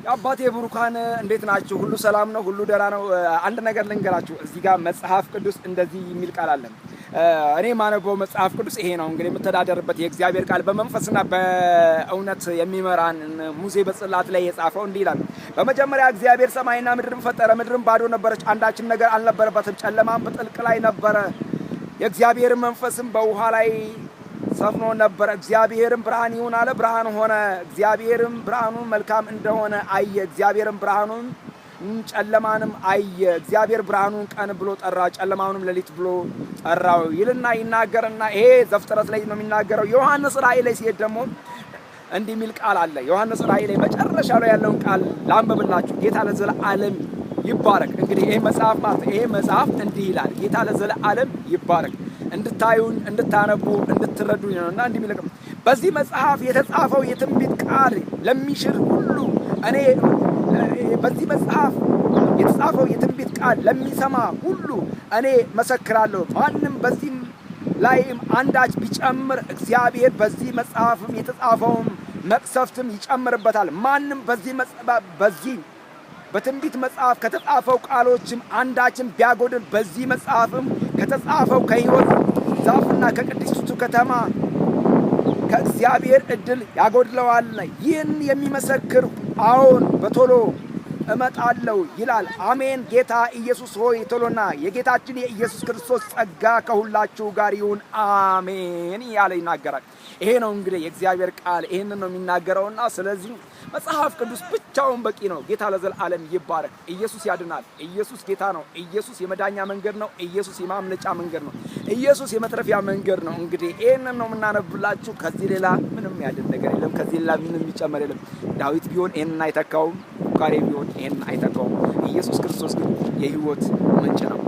የአባቴ ብሩካን እንዴት ናችሁ? ሁሉ ሰላም ነው? ሁሉ ደህና ነው? አንድ ነገር ልንገራችሁ። እዚህ ጋር መጽሐፍ ቅዱስ እንደዚህ የሚል ቃል አለ። እኔ ማነበው መጽሐፍ ቅዱስ ይሄ ነው። እንግዲህ የምተዳደርበት የእግዚአብሔር ቃል በመንፈስና በእውነት የሚመራን ሙሴ በጽላት ላይ የጻፈው እንዲህ ይላል። በመጀመሪያ እግዚአብሔር ሰማይና ምድርን ፈጠረ። ምድርም ባዶ ነበረች፣ አንዳችም ነገር አልነበረባትም። ጨለማም በጥልቅ ላይ ነበረ፣ የእግዚአብሔር መንፈስም በውሃ ላይ ሰፍኖ ነበረ። እግዚአብሔርም ብርሃን ይሁን አለ፣ ብርሃን ሆነ። እግዚአብሔርም ብርሃኑን መልካም እንደሆነ አየ። እግዚአብሔርም ብርሃኑን ጨለማንም አየ። እግዚአብሔር ብርሃኑን ቀን ብሎ ጠራ፣ ጨለማውንም ሌሊት ብሎ ጠራው ይልና ይናገርና ይሄ ዘፍጥረት ላይ ነው የሚናገረው። ዮሐንስ ራእይ ላይ ሲሄድ ደግሞ እንዲህ የሚል ቃል አለ። ዮሐንስ ራእይ ላይ መጨረሻ ላይ ያለውን ቃል ላንብብላችሁ። ጌታ ለዘለዓለም ይባረክ። እንግዲህ ይሄ መጽሐፍ ማለት ይሄ መጽሐፍ እንዲህ ይላል። ጌታ ለዘለዓለም ይባረክ። እንድታዩን እንድታነቡ እንድትረዱኝ ነውና እንዲህ የሚል በዚህ መጽሐፍ የተጻፈው የትንቢት ቃል ለሚሽር ሁሉ እኔ በዚህ መጽሐፍ የተጻፈው የትንቢት ቃል ለሚሰማ ሁሉ እኔ መሰክራለሁ። ማንም በዚህ ላይም አንዳች ቢጨምር እግዚአብሔር በዚህ መጽሐፍም የተጻፈውን መቅሰፍትም ይጨምርበታል። ማንም በዚህ በትንቢት መጽሐፍ ከተጻፈው ቃሎችም አንዳችም ቢያጎድል በዚህ መጽሐፍም ከተጻፈው ከሕይወት ዛፍና ከቅድስቱ ከተማ ከእግዚአብሔር ዕድል ያጎድለዋል። ይህን የሚመሰክር አዎን በቶሎ እመጣለሁ ይላል። አሜን። ጌታ ኢየሱስ ሆይ ቶሎና። የጌታችን የኢየሱስ ክርስቶስ ጸጋ ከሁላችሁ ጋር ይሁን አሜን እያለ ይናገራል። ይሄ ነው እንግዲህ የእግዚአብሔር ቃል ይሄንን ነው የሚናገረውና ስለዚህ መጽሐፍ ቅዱስ ብቻውን በቂ ነው። ጌታ ለዘላለም ይባረክ። ኢየሱስ ያድናል። ኢየሱስ ጌታ ነው። ኢየሱስ የመዳኛ መንገድ ነው። ኢየሱስ የማምለጫ መንገድ ነው። ኢየሱስ የመትረፊያ መንገድ ነው። እንግዲህ ይሄንን ነው የምናነብላችሁ። ከዚህ ሌላ ምንም ያድን ነገር የለም። ከዚህ ሌላ ምንም የሚጨመር የለም። ዳዊት ቢሆን ይሄንን አይተካውም። ቡካሬ ቢሆን ይሄንን አይተካውም። ኢየሱስ ክርስቶስ ግን የሕይወት ምንጭ ነው።